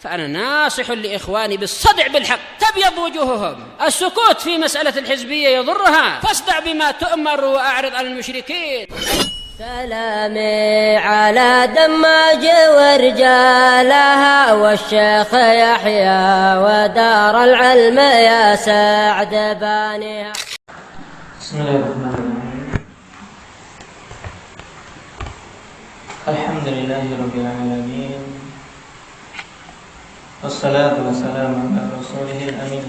فأنا ناصح لإخواني بالصدع بالحق تبيض وجوههم. السكوت في مسألة الحزبية يضرها، فاصدع بما تؤمر وأعرض عن المشركين. سلامي على دماج ورجالها والشيخ يحيى ودار العلم يا سعد بانيها. بسم الله الرحمن الرحيم. الحمد لله رب العالمين، والصلاة والسلام على رسوله الأمين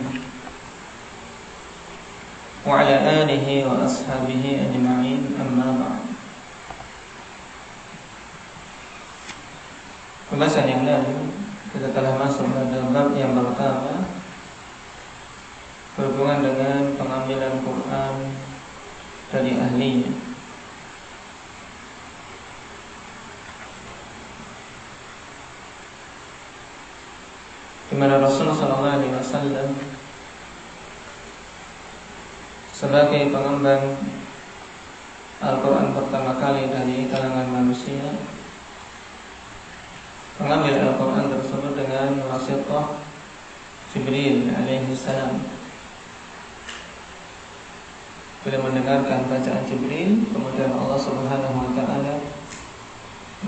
وعلى آله وأصحابه أجمعين، أما بعد. Pembahasan yang lalu kita telah masuk pada bab yang pertama berhubungan dengan pengambilan Quran dari ahlinya. Di mana Rasulullah SAW sebagai pengemban Al-Quran pertama kali dari kalangan manusia mengambil Al-Quran tersebut dengan wasithah Jibril alaihi salam. Bila mendengarkan bacaan Jibril, kemudian Allah Subhanahu wa taala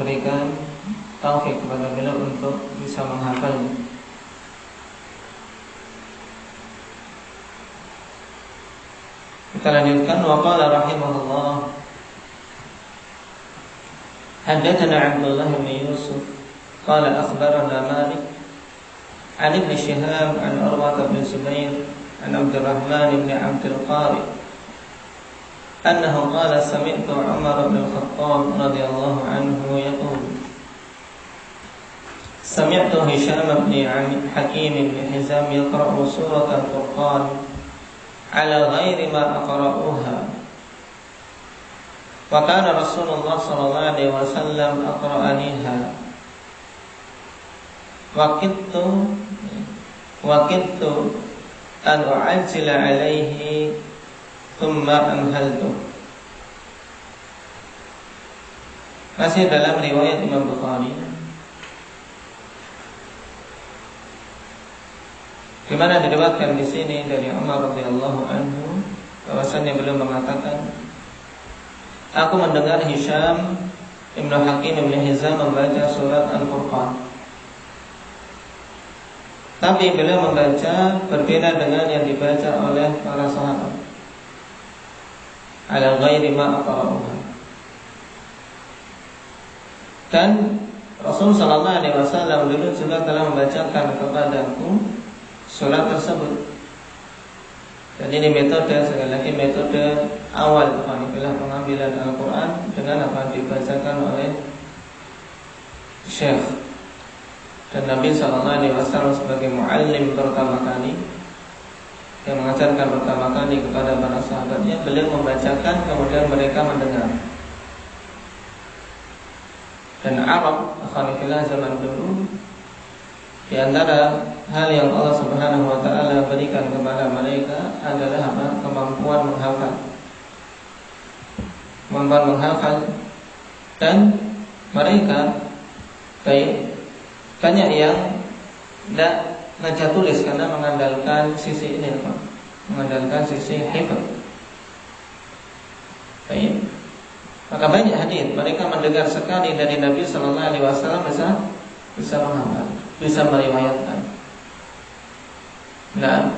berikan taufik kepada beliau untuk bisa menghafalnya. Kita lanjutkan. Wa qala rahimahullah, haddatsana Abdullah bin Yusuf qala akhbarana Malik an Ibn Shihab an Urwah bin Zubair an Abdurrahman bin Abdul Qari annahu qala sami'tu Umar bin Khattab radhiyallahu anhu yaqul sami'tu Hisham bin Hakim bin Hizam yaqra'u surah Al-Furqan ala ghairi ma aqra'uha wa kana Rasulullah sallallahu alaihi wasallam aqra'aniha waqittu an u'ajjila alaihi thumma amhaltu. Masih dalam riwayat Imam Bukhari, di mana diriwayatkan di sini dari Umar radhiyallahu anhu bahwasanya beliau mengatakan, aku mendengar Hisham Ibnu Hakim bin Hizam membaca surat Al-Furqan. Tapi beliau membaca berbeda dengan yang dibaca oleh para sahabat. Ala ghairi ma aqra'uha. Dan Rasul sallallahu alaihi wasallam dulu juga telah membacakan kepadaku surat tersebut. Dan ini metode, sekali lagi metode awal pengambilan Al-Quran dengan apa yang dibacakan oleh Syekh. Dan Nabi SAW sebagai muallim pertama kali, yang mengajarkan pertama kali kepada para sahabatnya, beliau membacakan kemudian mereka mendengar. Dan Arab, akhwanillah, zaman dulu, di antara hal yang Allah Subhanahu wa taala berikan kepada mereka adalah apa? Kemampuan menghafal. Kemampuan menghafal. Dan mereka banyak yang tidak baca tulis karena mengandalkan sisi ini, mengandalkan sisi hifz. Baik. Maka banyak hadis mereka mendengar sekali dari Nabi sallallahu alaihi wasallam bisa menghafal, bisa meriwayatkan. Nah,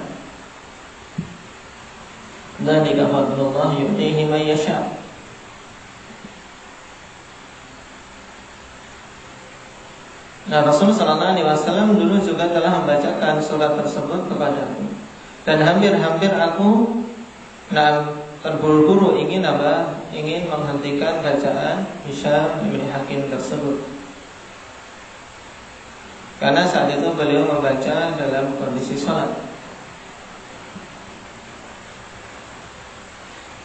dzalika fadlullah yu'tihi man yasha'. Nah, Rasulullah sallallahu alaihi wasallam dulu juga telah membacakan surat tersebut kepadaku. Dan hampir-hampir aku terburu-buru ingin menghentikan bacaan Hisham bin Hakim tersebut. Karena saat itu beliau membaca dalam kondisi salat.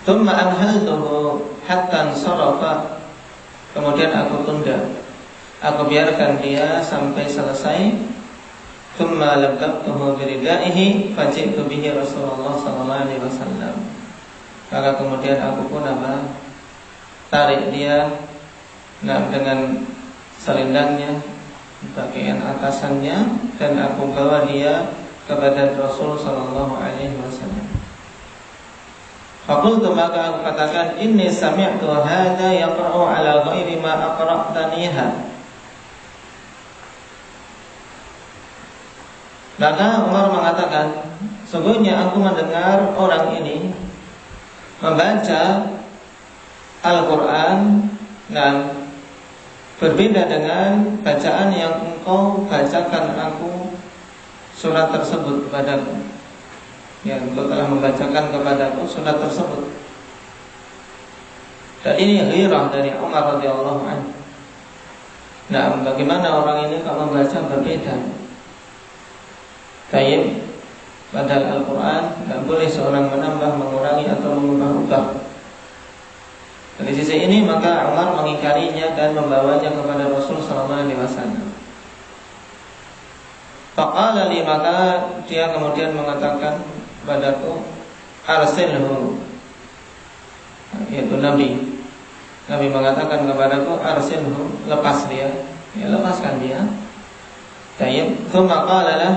Tsumma anhaltuhu hatta sarafa. Kemudian aku tunda. Aku biarkan dia sampai selesai. Tsumma labaqtuhu biridaihi faji'tu bihi Rasulullah sallallahu alaihi wasallam. Maka kemudian aku pun tarik dia dengan selendangnya, pakaian atasannya, dan aku bawa dia kepada Rasul sallallahu alaihi wasallam. Faqultu, maka aku katakan, inni sami'tu hadza yaqra'u ala ghairi ma aqra'taniha. Maka Umar mengatakan, sungguhnya aku mendengar orang ini membaca Al-Quran dan berbeda dengan bacaan yang engkau bacakan aku surat tersebut kepadaku. Ya, engkau telah membacakan kepadaku surat tersebut. Dan ini ghirah dari Umar radhiyallahu anhu. Nah, bagaimana orang ini kalau membaca berbeda? Baik, padahal Al-Quran tidak boleh seorang menambah, mengurangi atau mengubah-ubah. Dari sisi ini maka Umar mengingkarinya dan membawanya kepada Rasul sallallahu alaihi wasallam. Faqala li, maka dia kemudian mengatakan padaku, arsilhu, yaitu Nabi mengatakan kepadaku, arsilhu, lepas dia, ya lepaskan dia. Tayyib, tsumma qala lah,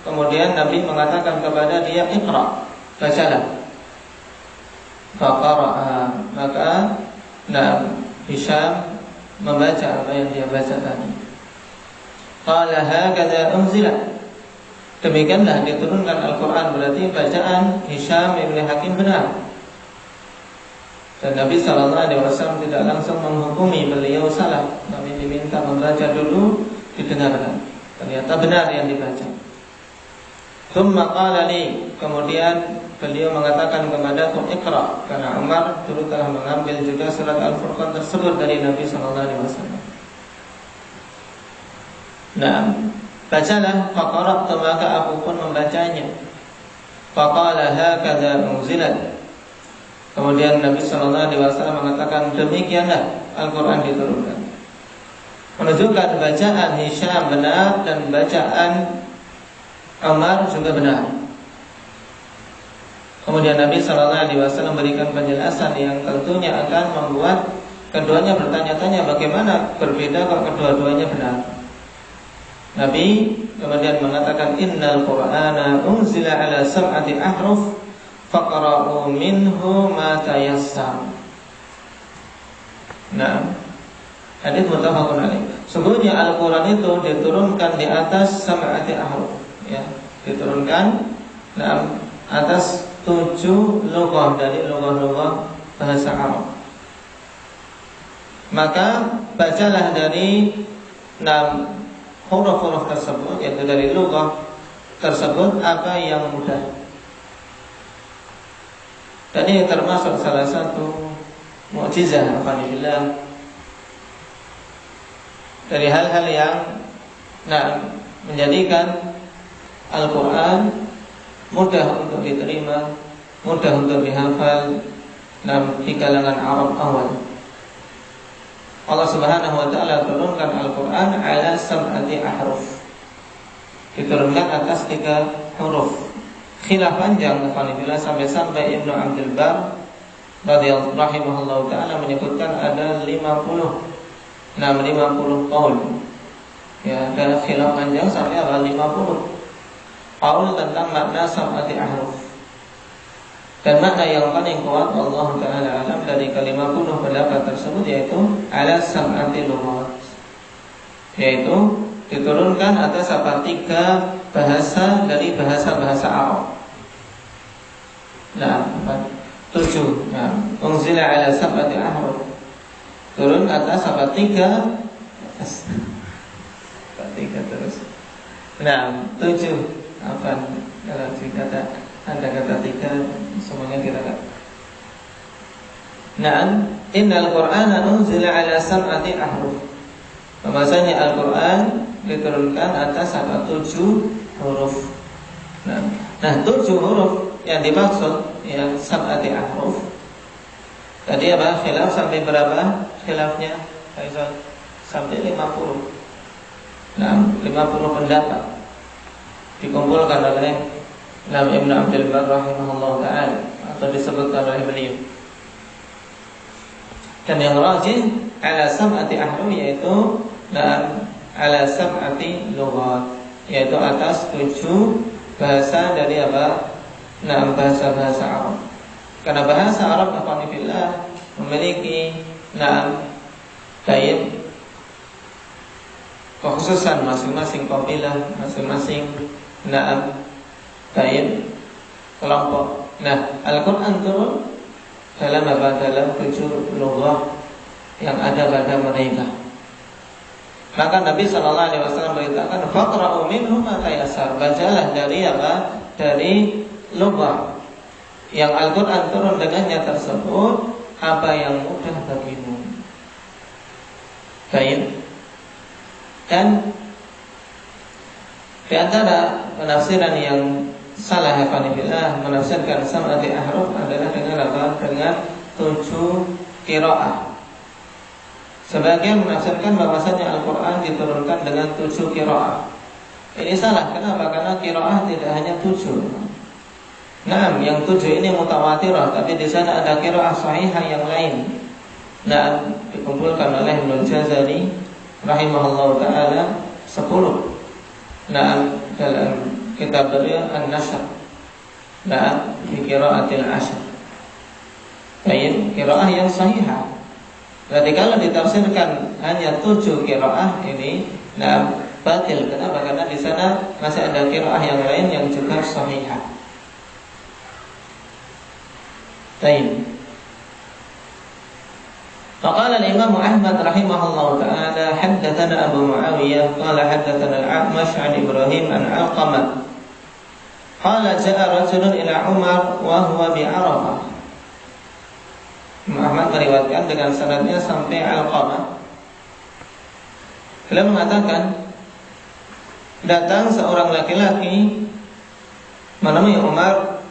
kemudian Nabi mengatakan kepada dia, iqra, bacalah. Faqara'a, maka Hisham membaca apa yang dia baca tadi. Qala hakadha unzila, demikianlah diturunkan Al-Quran, berarti bacaan Hisham ibn Hakim benar. Dan Nabi SAW tidak langsung menghukumi beliau salah. Nabi diminta membaca dulu, didengarkan, ternyata benar yang dibaca. Tsumma qala li, kemudian beliau mengatakan kepadaku, iqra, karena Umar dulu telah mengambil juga surat Al-Furqan tersebut dari Nabi SAW. Nah, bacalah. Faqara'tu, maka aku pun membacanya. Faqala hakadha unzilat, kemudian Nabi SAW mengatakan, demikianlah Al-Quran diturunkan. Menunjukkan bacaan Hisham benar dan bacaan Umar juga benar. Kemudian Nabi SAW berikan penjelasan yang tentunya akan membuat keduanya bertanya-tanya, bagaimana berbeda kok kedua-duanya benar. Nabi kemudian mengatakan, innal Qur'ana unzila ala sab'ati ahruf faqra'u minhu ma tayassar. Nah, hadits muttafaqun alaih. Sungguhnya Al-Quran itu diturunkan di atas sab'ati ahruf, ya, diturunkan dalam atas 7 lughah dari lughah-lughah bahasa Arab. Maka bacalah dari 6 huruf-huruf tersebut, yaitu dari lughah tersebut apa yang mudah. Dan ini termasuk salah satu mukjizah alhamdulillah dari hal-hal yang menjadikan Al-Quran mudah untuk diterima, mudah untuk dihafal di kalangan Arab awal. Allah Subhanahu wa taala turunkan Al-Quran ala sab'ati ahruf, diturunkan atas 3 huruf. Khilaf panjang alhamdulillah sampai Ibnu Abdul Bar radhiyallahu taala menyebutkan ada 50 qaul. Ya, ada khilaf panjang sampai ada 50 qaul tentang makna sab'ati ahruf. Dan makna yang paling kuat Allah Ta'ala alam dari ke-50 pendapat tersebut yaitu ala sab'ati lughat, yaitu diturunkan atas 3 bahasa dari bahasa-bahasa Arab. Nah, 7. Nah, unzila ala sab'ati ahruf, turun atas 3 terus. Nah, 7 apa kalau dikata ada kata 3 semuanya kira-kira. Nah, innal Qur'ana unzila ala sab'ati ahruf. Bahwasanya Al-Quran diturunkan atas 7 huruf. Nah, 7 huruf yang dimaksud ya sab'ati ahruf. Tadi apa? Khilaf sampai berapa? Khilafnya Faizal sampai 50. Nah, 50 pendapat dikumpulkan oleh Ibnu Abdul Bar rahimahullah ta'ala, atau disebutkan oleh beliau. Dan yang rajih ala sab'ati ahruf, yaitu ala sab'ati lughat, yaitu atas 7 bahasa dari apa? Bahasa-bahasa Arab. Karena bahasa Arab alhamdulillah memiliki kekhususan masing-masing kabilah, masing-masing kelompok. Al-Quran turun dalam 7 lughat yang ada pada mereka. Maka Nabi SAW beritakan, faqra'u minhum ma tayassar, bacalah dari dari lughat yang Al-Quran turun dengannya tersebut apa yang mudah bagimu. Dan di antara penafsiran yang salah menafsirkan sab'ati ahruf adalah dengan Dengan 7 qiraah. Sebagian menafsirkan bahwasanya Al-Quran diturunkan dengan 7 qiraah. Ini salah. Kenapa? Karena qiraah tidak hanya 7. Yang 7 ini mutawatirah, tapi di sana ada qiraah sahihah yang lain. Dikumpulkan oleh Ibnu Jazari rahimahullah taala 10. Dalam kitab beliau An-Nashr. Fi qiraatil ashr. Qiraah yang sahihah. Berarti kalau ditafsirkan hanya 7 qiraah ini batil. Kenapa? Karena di sana masih ada qiraah yang lain yang juga sahihah. فقال الإمام أحمد رحمه الله تعالى حدثنا أبو معاوية قال حدثنا الأعمش عن إبراهيم عن علقمة قال جاء رجل إلى عمر وهو بعرفة. Ahmad meriwayatkan dengan sanadnya sampai Alqamah. Beliau mengatakan, datang seorang laki-laki menemui Umar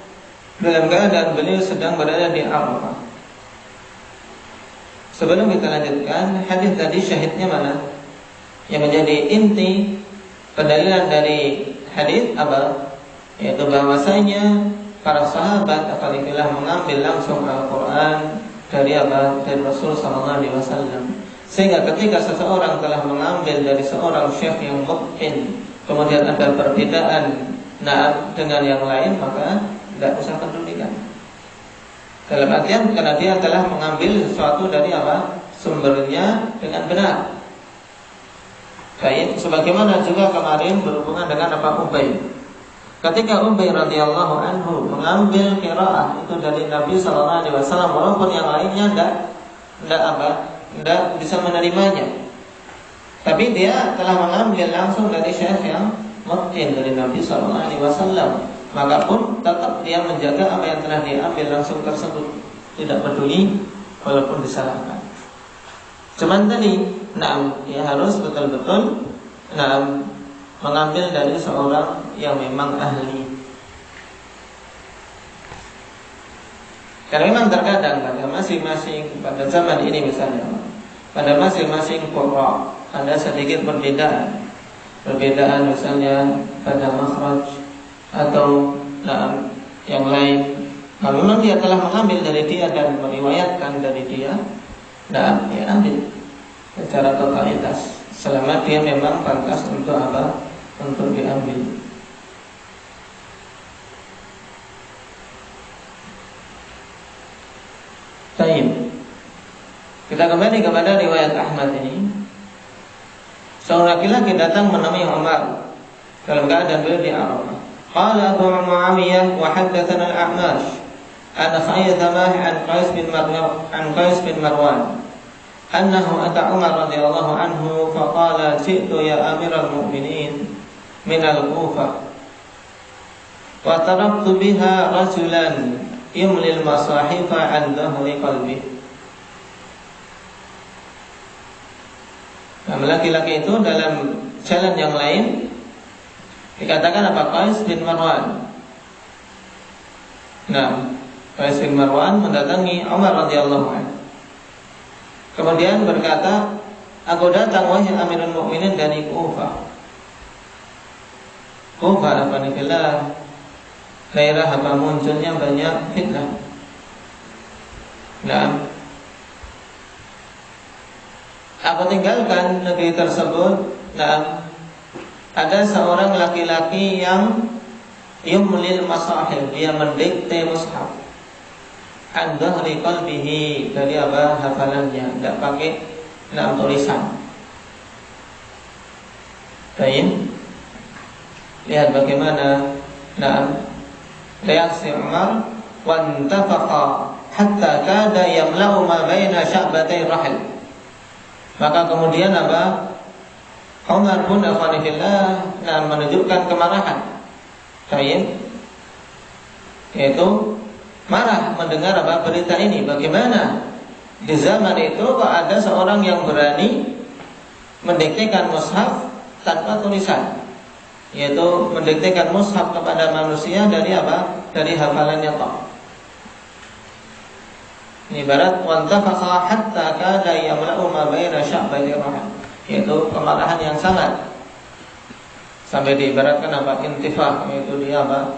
dalam keadaan beliau sedang berada di Arafah. Sebelum kita lanjutkan, hadis tadi syahidnya mana? Yang menjadi inti pendalilan dari hadis apa? Yaitu bahwasanya para sahabat apabila mengambil langsung Al-Quran dari Rasul sallallahu alaihi wasallam. Sehingga ketika seseorang telah mengambil dari seorang syekh yang mungkin kemudian ada perbedaan dengan yang lain, maka tidak usah pedulikan. Dalam artian karena dia telah mengambil sesuatu dari sumbernya dengan benar. Sebagaimana juga kemarin berhubungan dengan Ubay. Ketika Ubay radhiyallahu anhu mengambil qiraah itu dari Nabi sallallahu alaihi wasallam, walaupun yang lainnya tidak bisa menerimanya, tapi dia telah mengambil langsung dari syekh yang mungkin dari Nabi sallallahu alaihi wasallam, maka pun tetap dia menjaga apa yang telah diambil langsung tersebut, tidak peduli walaupun disalahkan. Cuman tadi, dia harus betul-betul mengambil dari seorang yang memang ahli. Karena memang terkadang pada masing-masing, pada zaman ini misalnya, pada masing-masing qurra ada sedikit perbedaan. Perbedaan misalnya pada makhraj atau yang lain. Kalau memang dia telah mengambil dari dia dan meriwayatkan dari dia, dia ambil secara totalitas. Selama dia memang pantas untuk untuk diambil. Baik. Kita kembali kepada riwayat Ahmad ini. Seorang laki-laki datang menemui Umar dalam keadaan beliau di Arafah. Qala Abu Muawiyah wa haddatsana al-A'mash an Khaythama an Qais bin Marwan annahu ata Umar radhiyallahu anhu faqala ji'tu ya amiral mu'minin min al-Kufah wa taraktu biha rajulan yumlil masahifa an dhahri qalbi. Laki-laki itu dalam jalan yang lain dikatakan Qais bin Marwan. Qais bin Marwan mendatangi Umar radhiyallahu anhu. Kemudian berkata, aku datang wahai Amirul Mukminin dari Kufah. Kufah alhamdulillah daerah munculnya banyak fitnah. Aku tinggalkan negeri tersebut nah, ada seorang laki-laki yang yumlil masahib, dia mendikte mushaf an dhahri qalbihi, dari apa? Hafalannya, tidak pakai tulisan. Baik. Lihat bagaimana reaksi Umar, wantafaqa hatta kada yamla'u ma baina sya'batay rahil. Maka kemudian apa? Umar pun afanillah menunjukkan kemarahan. Baik. Yaitu marah mendengar apa? Berita ini. Bagaimana di zaman itu kok ada seorang yang berani mendiktekan mushaf tanpa tulisan, yaitu mendiktekan mushaf kepada manusia dari apa? Dari hafalannya toh. Ini ibarat wantafaqa hatta kada yamla'u ma baina sya'batay rahim, yaitu kemarahan yang sangat sampai diibaratkan apa? Intifah, yaitu dia apa?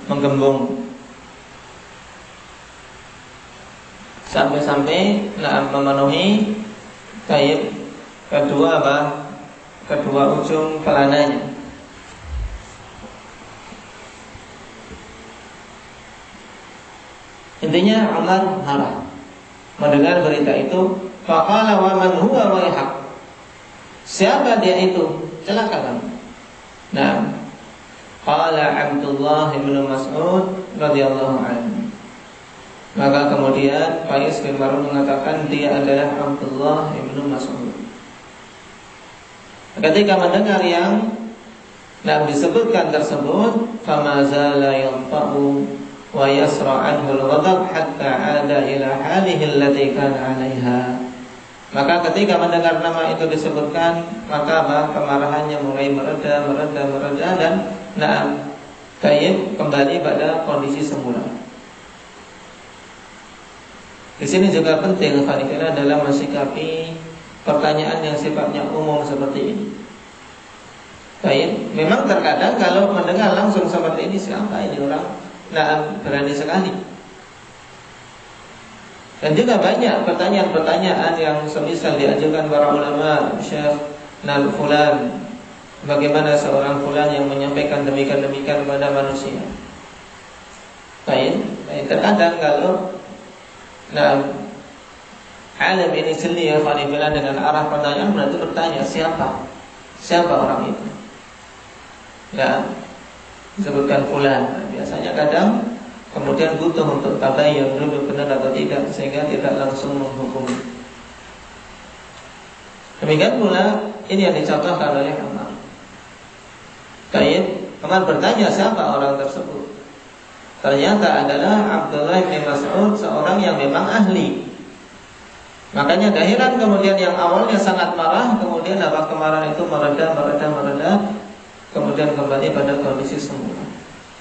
Menggembung sampai-sampai memenuhi kain kedua apa? Kedua ujung pelananya. Intinya Umar marah mendengar berita itu. Faqala wa man huwa waihak, siapa dia itu? Celaka kamu. Nah, qala Abdullah bin Mas'ud radhiyallahu anhu. Maka kemudian Qais bin Marun mengatakan dia adalah Abdullah bin Mas'ud. Ketika mendengar yang disebutkan tersebut, fama zala yanfa'u wa yasra anhu al-ghadab hatta 'ada ila halihi allati kana 'alaiha. Maka ketika mendengar nama itu disebutkan, maka kemarahannya mulai mereda dan Qais kembali pada kondisi semula. Di sini juga penting kira-kira dalam mensikapi pertanyaan yang sifatnya umum seperti ini. Baik, memang terkadang kalau mendengar langsung seperti ini, siapa ini orang? Berani sekali. Dan juga banyak pertanyaan-pertanyaan yang semisal diajukan para ulama, Syekh fulan, bagaimana seorang fulan yang menyampaikan demikian-demikian kepada manusia. Baik, terkadang kalau alim ini sendiri ya, dengan arah pertanyaan berarti bertanya siapa orang itu. Disebutkan fulan. Biasanya kadang kemudian butuh untuk tabayyun dulu benar atau tidak, sehingga tidak langsung menghukumi. Demikian pula ini yang dicontohkan oleh Umar. Baik, Umar bertanya siapa orang tersebut. Ternyata adalah Abdullah bin Mas'ud, seorang yang memang ahli. Makanya dah heran kemudian yang awalnya sangat marah, kemudian kemarahan itu mereda, kemudian kembali pada kondisi semula.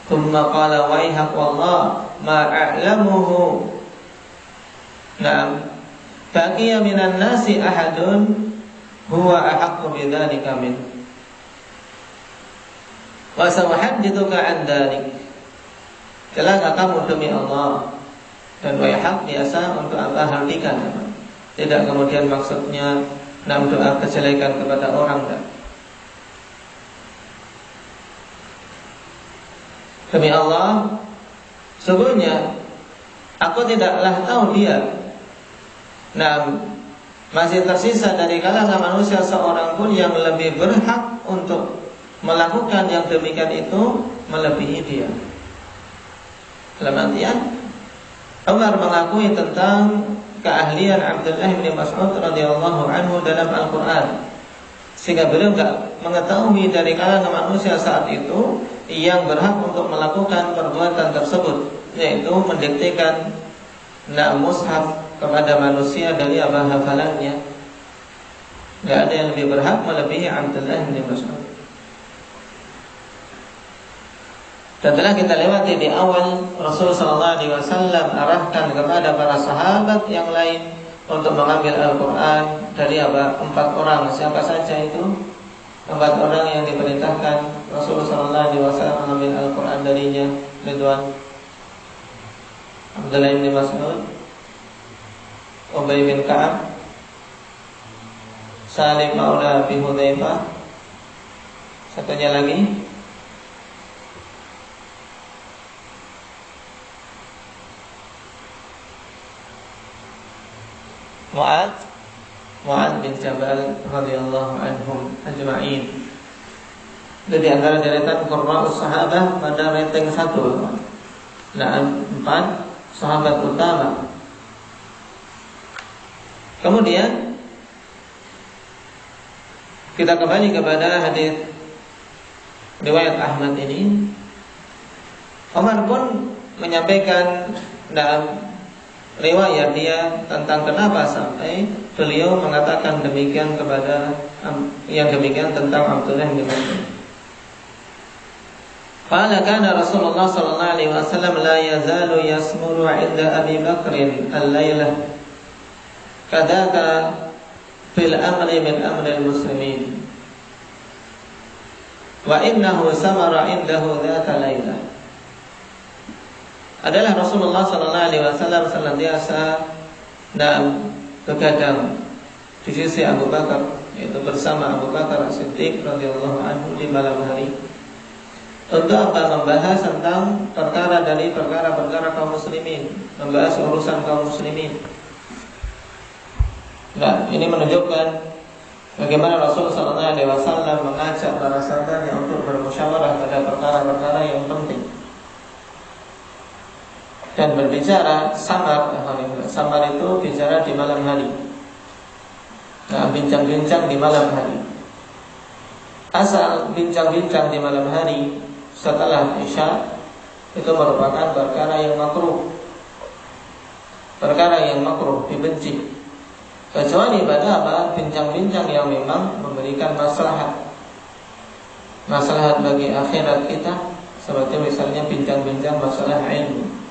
Tsumma qala waihak wallah ma a'lamuhu. Baqiya minan nasi ahadun huwa ahaqqu bidzalika min. Wa sawahaddithuka an dzalik. Celaka kamu demi Allah. Dan waihak biasa untuk apa? Hentikan. Tidak kemudian maksudnya doa kejelekan kepada orang. Demi Allah, sesungguhnya aku tidaklah tahu dia. Masih tersisa dari kalangan manusia seorang pun yang lebih berhak untuk melakukan yang demikian itu melebihi dia. Dalam artian Umar mengakui tentang keahlian Abdullah bin Mas'ud radhiyallahu anhu dalam Al-Quran, sehingga beliau tidak mengetahui dari kalangan manusia saat itu yang berhak untuk melakukan perbuatan tersebut, yaitu mendiktekan mushaf kepada manusia dari hafalannya. Tidak ada yang lebih berhak melebihi Abdullah bin Mas'ud. Dan telah kita lewati di awal, Rasulullah SAW arahkan kepada para sahabat yang lain untuk mengambil Al-Quran dari 4 orang. Siapa saja itu? 4 orang yang diperintahkan Rasulullah SAW mengambil Al-Quran darinya. Ridwan, Abdullah bin Mas'ud, Ubay bin Ka'ab, Salim maula Abi Hudzaifah. Satunya lagi. Mu'adz bin Jabal radhiyallahu anhum ajma'in. Itu di antara deretan qurra'us sahabah pada ranking 1. Nah, 4 sahabat utama. Kemudian kita kembali kepada hadis riwayat Ahmad ini. Umar pun menyampaikan dalam riwayat dia tentang kenapa sampai beliau mengatakan demikian kepada yang demikian tentang Abdullah bin Mas'ud. Qala kana Rasulullah sallallahu alaihi wasallam la yazalu yasmuru 'inda Abi Bakr al-lailah kadaka fil amri min amri al-muslimin wa innahu samara 'indahu dzata lailah. Adalah Rasulullah sallallahu alaihi wasallam senantiasa begadang di sisi Abu Bakar, yaitu bersama Abu Bakar As-Siddiq radhiyallahu anhu di malam hari. Untuk apa? Membahas tentang perkara dari perkara-perkara kaum muslimin, membahas urusan kaum muslimin. Nah, ini menunjukkan bagaimana Rasulullah sallallahu alaihi wasallam mengajak para sahabatnya untuk bermusyawarah pada perkara-perkara yang penting. Dan berbicara samar itu bicara di malam hari. Nah, bincang-bincang di malam hari. Asal bincang-bincang di malam hari setelah Isya itu merupakan perkara yang makruh. Perkara yang makruh, dibenci. Kecuali pada apa? Bincang-bincang yang memang memberikan maslahat. Maslahat bagi akhirat kita, seperti misalnya bincang-bincang masalah ilmu,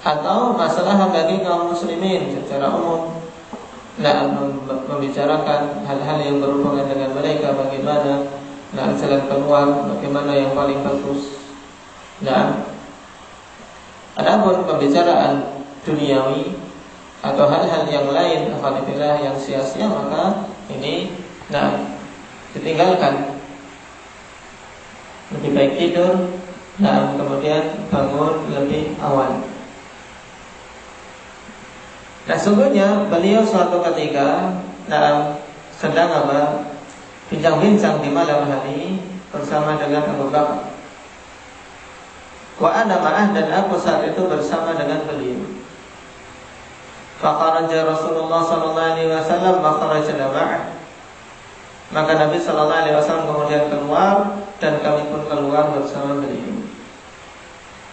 atau masalah bagi kaum muslimin secara umum. Nah, membicarakan hal-hal yang berhubungan dengan mereka, bagaimana jalan keluar, bagaimana yang paling bagus. Nah, adapun pembicaraan duniawi atau hal-hal yang lain, alhamdulillah yang sia-sia, maka ini ditinggalkan. Lebih baik tidur, kemudian bangun lebih awal. Nah, sungguhnya beliau suatu ketika sedang bincang-bincang di malam hari bersama dengan Abu Bakar. Wa ana ma'ah, dan aku saat itu bersama dengan beliau. Faqaraja Rasulullah sallallahu alaihi wasallam makharajna ma'ah. Maka Nabi sallallahu alaihi wasallam kemudian keluar dan kami pun keluar bersama beliau.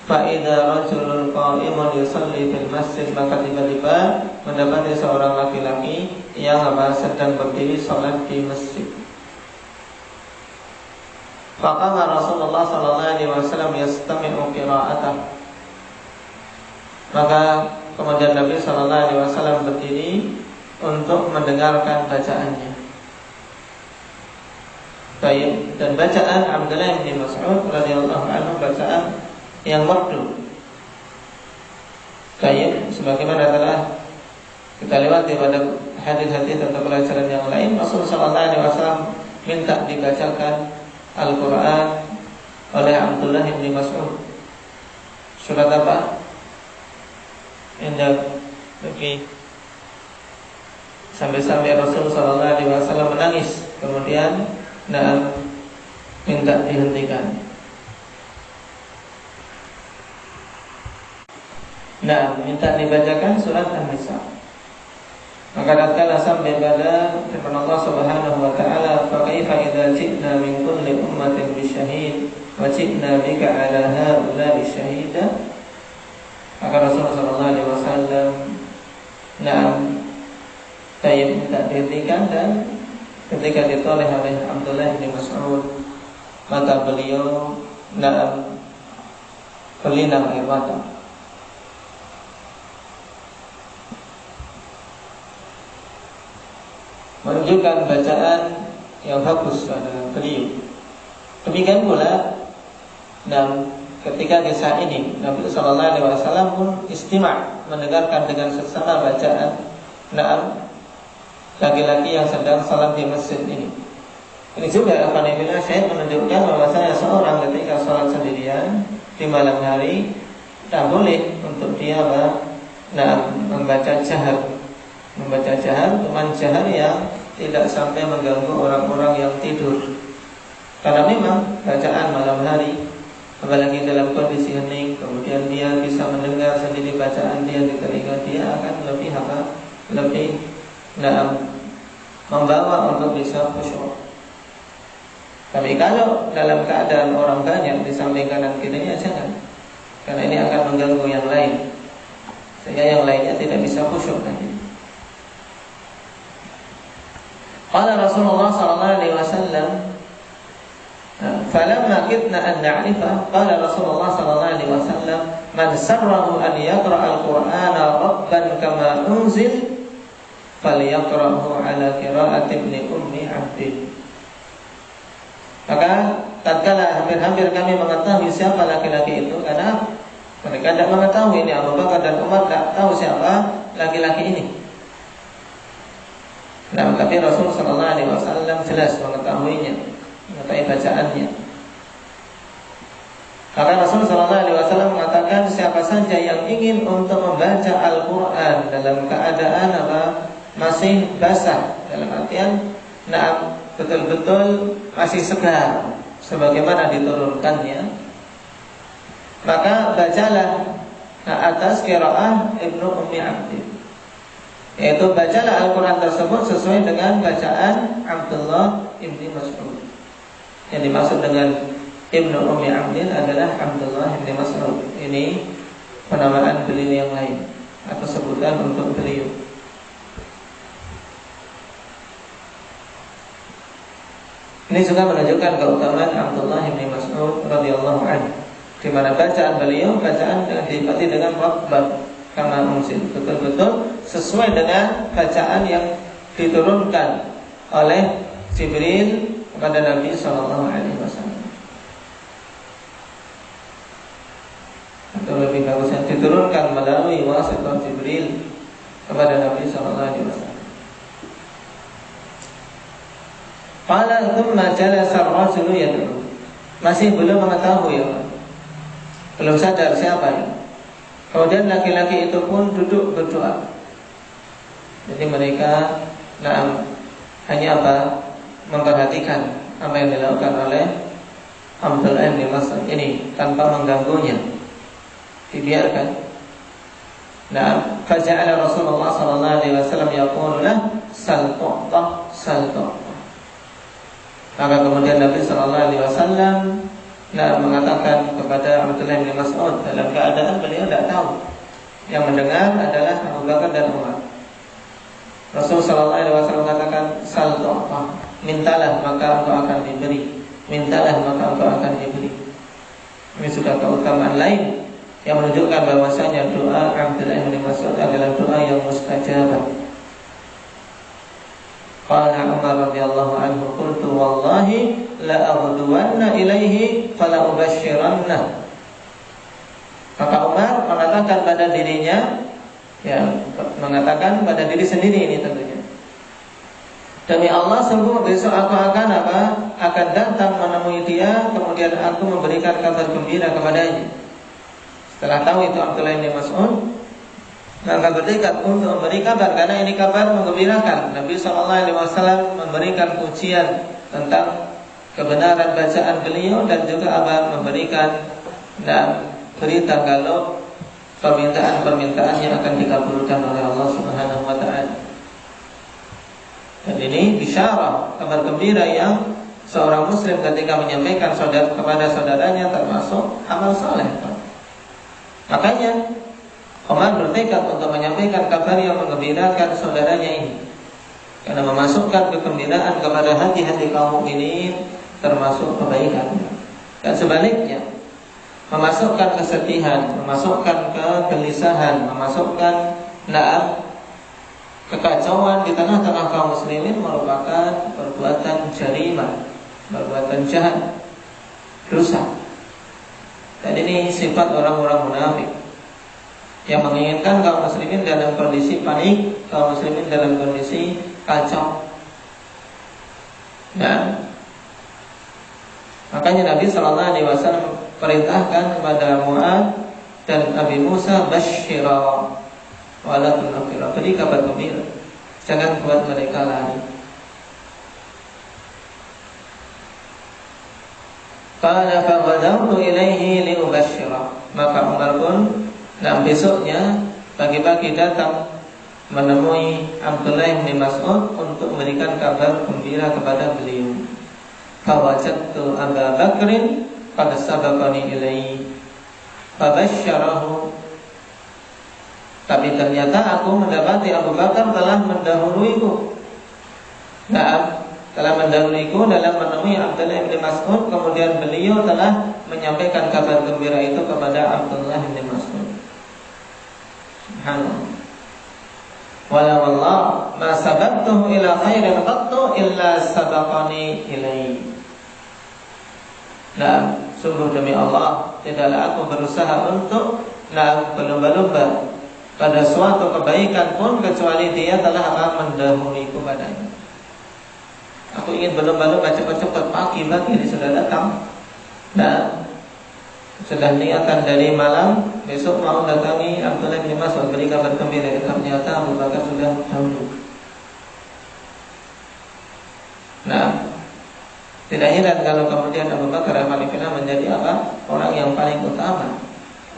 Fa'idha rajulun qa'imun yusalli fil masjid, maka tiba-tiba mendapati seorang laki-laki yang sedang berdiri salat di masjid. Faqama Rasulullah sallallahu alaihi wasallam yastami'u qira'atah. Maka kemudian Nabi sallallahu alaihi wasallam berdiri untuk mendengarkan bacaannya. Baik, dan bacaan Abdullah bin Mas'ud radhiyallahu anhu bacaan yang merdu. Baik, sebagaimana telah kita lewati pada hadis-hadis atau pelajaran yang lain, Rasulullah sallallahu alaihi wasallam minta dibacakan Al-Quran oleh Abdullah bin Mas'ud. Surat apa? Indah. Oke. Sampai-sampai Rasulullah sallallahu alaihi wasallam menangis, kemudian minta dihentikan. Minta dibacakan surat An-Nisa. Maka tatkala sampai pada firman Allah Subhanahu wa taala, "Fa kaifa idza ji'na min kulli ummatin bi syahid wa ji'na bika 'ala haula'i syahida." Maka Rasulullah sallallahu alaihi wasallam minta dihentikan, dan ketika ditoleh oleh Abdullah bin Mas'ud, maka beliau berlinang air mata. Menunjukkan bacaan yang bagus pada beliau. Demikian pula ketika di saat ini Nabi sallallahu alaihi wasallam pun istima', mendengarkan dengan seksama bacaan laki-laki yang sedang salat di masjid ini. Ini juga alhamdulillah saya menunjukkan bahwasanya seorang ketika salat sendirian di malam hari tak boleh untuk dia membaca jahar. Membaca jahar, cuman jahar yang tidak sampai mengganggu orang-orang yang tidur. Karena memang bacaan malam hari, apalagi dalam kondisi hening, kemudian dia bisa mendengar sendiri bacaan dia di telinga dia, akan lebih membawa untuk bisa khusyuk. Tapi kalau dalam keadaan orang banyak di samping kanan kirinya, jangan, karena ini akan mengganggu yang lain, sehingga yang lainnya tidak bisa khusyuk nanti. Qala Rasulullah sallallahu alaihi wasallam, falamma kitna an na'rifa, qala Rasulullah sallallahu alaihi wasallam, man sarrahu an yaqra'a al-Qur'ana rabban kama unzil falyaqra'hu ala qira'ati ibni ummi 'abdin. Maka tatkala hampir-hampir kami mengetahui siapa laki-laki itu, karena mereka tidak mengetahui, ini Abu Bakar dan Umar tidak tahu siapa laki-laki ini. Nah, tapi Rasul sallallahu alaihi wasallam jelas mengetahuinya, mengetahui bacaannya. Maka Rasul sallallahu alaihi wasallam mengatakan, siapa saja yang ingin untuk membaca Al-Qur'an dalam keadaan masih basah, dalam artian betul-betul masih segar sebagaimana diturunkannya, maka bacalah atas qiraah Ibnu Ummi Abdin, yaitu bacalah Al-Quran tersebut sesuai dengan bacaan Abdullah ibni Mas'ud. Yang dimaksud dengan Ibnu Ummi Abdin adalah Abdullah ibni Mas'ud. Ini penamaan beliau yang lain atau sebutan untuk beliau. Ini juga menunjukkan keutamaan Abdullah bin Mas'ud radhiyallahu anhu, di mana bacaan beliau diikuti dengan rabbah kama unzil, betul-betul sesuai dengan bacaan yang diturunkan oleh Jibril kepada Nabi sallallahu alaihi wasallam. Atau lebih bagusnya diturunkan melalui wasitah Jibril kepada Nabi sallallahu alaihi wasallam. Qala thumma jalasa ar-rajulu yad'u. Masih belum mengetahui, belum sadar siapa ya. Kemudian laki-laki itu pun duduk berdoa. Jadi mereka hanya memperhatikan apa yang dilakukan oleh Abdullah bin Mas'ud ini tanpa mengganggunya, dibiarkan. Faja'ala Rasulullah sallallahu alaihi wasallam yaqulu lahu sal tu'ta sal tu'ta. Maka kemudian Nabi sallallahu alaihi wasallam mengatakan kepada Abdullah bin Mas'ud dalam keadaan beliau tidak tahu, yang mendengar adalah Abu Bakar dan Umar. Rasul sallallahu alaihi wasallam mengatakan sal tu'ta, mintalah maka engkau akan diberi, mintalah maka engkau akan diberi. Ini sudah keutamaan lain yang menunjukkan bahwasanya doa Abdullah bin Mas'ud adalah doa yang mustajabah. Qala Umar radhiyallahu anhu, qultu wallahi la aghduwanna ilaihi fala ubashiranna. Maka Umar mengatakan pada dirinya, mengatakan pada diri sendiri ini tentunya, demi Allah sungguh besok aku akan akan datang menemui dia, kemudian aku memberikan kabar gembira kepadanya. Setelah tahu itu Abdullah bin Mas'ud, maka bertekad untuk memberi kabar, karena ini kabar menggembirakan. Nabi SAW memberikan pujian tentang kebenaran bacaan beliau, dan juga memberikan berita kalau permintaan-permintaannya akan dikabulkan oleh Allah Subhanahu wa taala. Dan ini bisyarah, kabar gembira yang seorang muslim ketika menyampaikan kepada saudaranya termasuk amal saleh. Makanya Umar bertekad untuk menyampaikan kabar yang menggembirakan saudaranya ini, karena memasukkan kegembiraan kepada hati-hati kaum mukminin termasuk kebaikan. Dan sebaliknya, memasukkan kesedihan, memasukkan kegelisahan, memasukkan kekacauan di tengah-tengah kaum muslimin merupakan perbuatan jarimah, perbuatan jahat, dosa. Dan ini sifat orang-orang munafik yang menginginkan kaum muslimin dalam kondisi panik, kaum muslimin dalam kondisi kacau. Nah, makanya Nabi Sallallahu Alaihi Wasallam perintahkan kepada Mu'adz dan Abi Musa, basyira wa la tunfira, beri kabar gembira, jangan buat mereka lari. Qala faghadawtu ilaihi liubasyira, maka Umar pun besoknya pagi-pagi datang menemui Abdullah bin Mas'ud untuk memberikan kabar gembira kepada beliau. Fawajadtu Abu Bakrin qad sabaqani ilaihi fabasyarahu, tapi ternyata aku mendapati Abu Bakar telah mendahuluiku. Nah, telah mendahuluiku dalam menemui Abdullah bin Mas'ud, kemudian beliau telah menyampaikan kabar gembira itu kepada Abdullah bin Mas'ud. Subhanallah. Wala wallah ma sabaqtuhu ila khairin qattu illa sabaqani ilaihi. Nah, sungguh demi Allah, tidaklah aku berusaha untuk berlomba-lomba pada suatu kebaikan pun kecuali dia telah mendahuluiku padanya. Aku ingin berlomba-lomba cepat-cepat, pagi-pagi dia sudah datang. Nah, sudah niatan dari malam, besok mau datangi Abdullah bin Mas'ud beri kabar gembira. Ternyata Abu Bakar sudah dahulu. Nah, tidak heran kalau kemudian Abu Bakar al-Khalifah menjadi apa? Orang yang paling utama.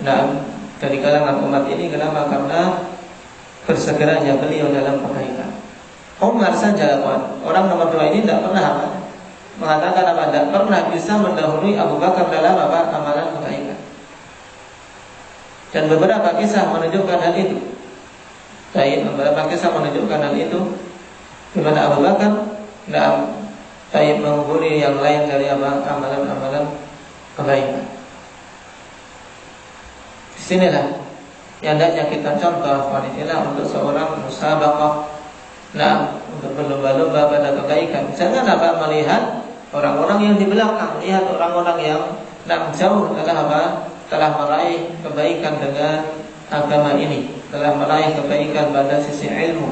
Nah, dari kalangan umat ini, kenapa? Karena bersegeranya beliau dalam kebaikan. Umar saja, orang nomor 2 ini tidak pernah apa? Mengatakan apa? Tidak pernah bisa mendahului Abu Bakar dalam apa? Amalan kebaikan. Dan beberapa kisah menunjukkan hal itu. Beberapa kisah menunjukkan hal itu, di mana Abu Bakar tidak mengungguli yang lain dari amalan-amalan kebaikan. Disinilah yang hendaknya kita contoh wanita untuk seorang musabaqah. Nah, untuk berlomba-lomba pada kebaikan. Jangan melihat orang-orang yang di belakang, lihat orang-orang yang jauh telah meraih kebaikan dengan agama ini, telah meraih kebaikan pada sisi ilmu.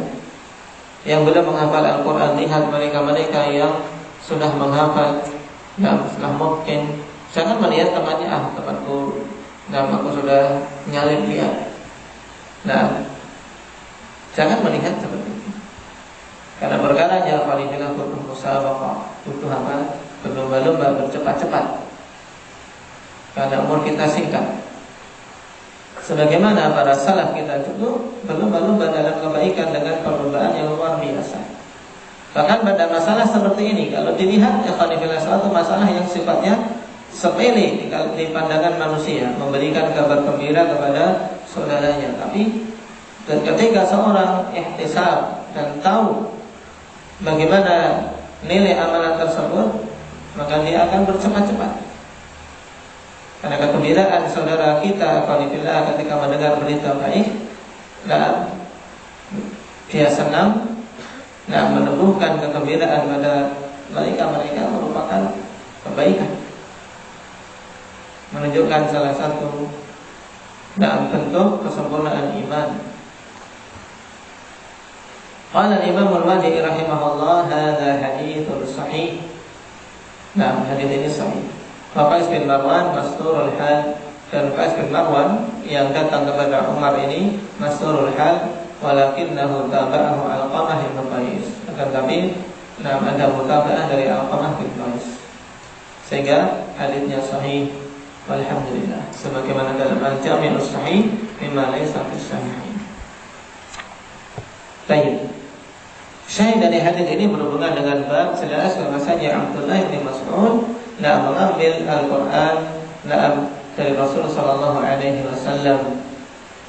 Yang belum menghafal Al-Quran, lihat mereka-mereka yang sudah menghafal, sudah mungkin. Jangan melihat temannya, temanku, aku sudah nyalip dia. Nah, jangan melihat seperti itu. Karena perkaranya Khalifah butuh musabaqah, butuh berlomba-lomba, bercepat-cepat. Karena umur kita singkat. Sebagaimana para salaf kita dulu berlomba-lomba dalam kebaikan dengan perlombaan yang luar biasa. Bahkan pada masalah seperti ini, kalau dilihat Khalifah suatu masalah yang sifatnya sepele di pandangan manusia, memberikan kabar gembira kepada saudaranya. Tapi ketika seorang ihtisab dan tahu bagaimana nilai amalan tersebut, maka dia akan bercepat-cepat. Karena kegembiraan saudara kita Khalifah ketika mendengar berita baik, dia senang, menumbuhkan kegembiraan pada mereka merupakan kebaikan, menunjukkan salah satu bentuk kesempurnaan iman. Qala Imam Al-Wadi'i rahimahullah, hadza haditsun sahih. Hadis ini sahih. Qais bin Marwan masturul hal, dan Qais bin Marwan yang datang kepada Umar ini masturul hal, walakinnahu taba'ahu Alqamah bin Qais. Akan tapi ada mutaba'ah dari Alqamah bin Qais, sehingga hadisnya sahih. Walhamdulillah, sebagaimana dalam Al-Jami'us Sahih mimma laysa fis sahihain. Baik. Syahid dari hadis ini berhubungan dengan bab jelas bahwasanya Abdullah bin Mas'ud mengambil Al-Quran dari Rasulullah sallallahu alaihi wasallam,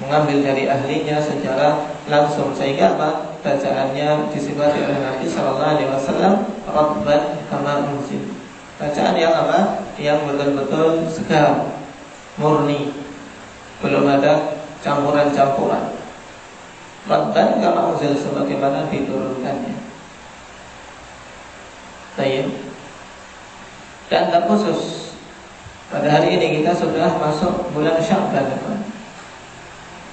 mengambil dari ahlinya secara langsung, sehingga bacaannya disifati oleh Nabi sallallahu alaihi wasallam radban kama unzil. Bacaan yang yang betul-betul segar, murni, belum ada campuran-campuran. Radban kama unzil, sebagaimana diturunkannya. Baik. Dan terkhusus pada hari ini kita sudah masuk bulan Sya'ban,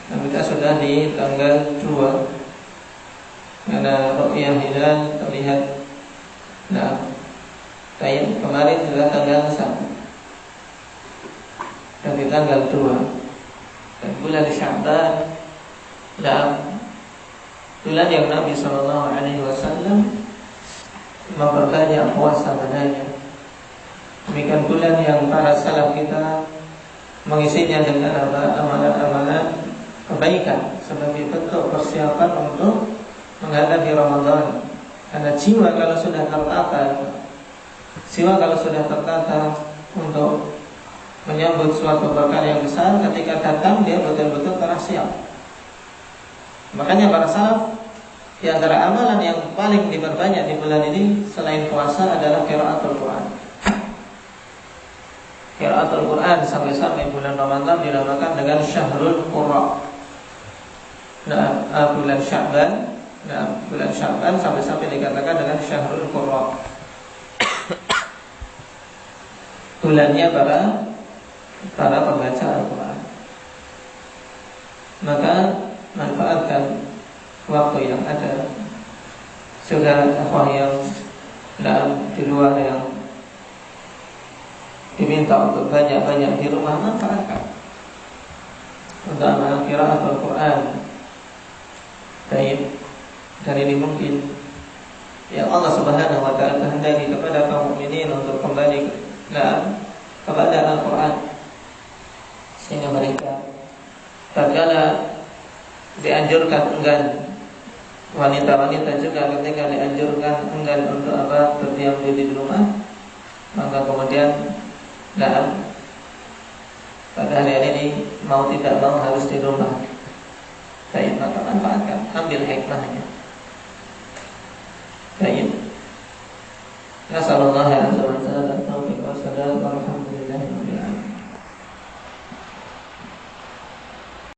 dan kita sudah di tanggal 2. karena ru'yah hilal terlihat. Nah, kemarin adalah tanggal 1 dan di tanggal 2 dan bulan Sya'ban, bulan yang Nabi SAW memperbanyak puasa padanya. Demikian bulan yang para salaf kita mengisinya dengan amalan-amalan kebaikan sebagai bentuk persiapan untuk menghadapi Ramadan. Karena jiwa kalau sudah tertata untuk menyambut suatu perkara yang besar, ketika datang dia betul-betul telah siap. Makanya para salaf, di antara amalan yang paling diperbanyak di bulan ini selain puasa adalah qiraatul Quran. Qiraatul Quran sampai bulan Ramadan dinamakan dengan Syahrul Qurra. Bulan Sya'ban, sampai dikatakan dengan Syahrul Qurra. Bulannya para pembaca Al-Quran. Maka manfaatkan waktu yang ada. Saudara akhwah yang di luar yang diminta untuk banyak-banyak di rumah, manfaatkan untuk amal qiraatul Quran. Baik, dan ini mungkin yang Allah Subhanahu wa taala kehendaki kepada kaum mukminin untuk kembali kepada Al-Quran, sehingga mereka tatkala dianjurkan enggan, wanita-wanita juga ketika dianjurkan enggan untuk berdiam diri di rumah, maka kemudian pada hari ini mau tidak mau harus di rumah. Baik, maka manfaatkan, ambil hikmahnya. Baik, nasallallahu alaihi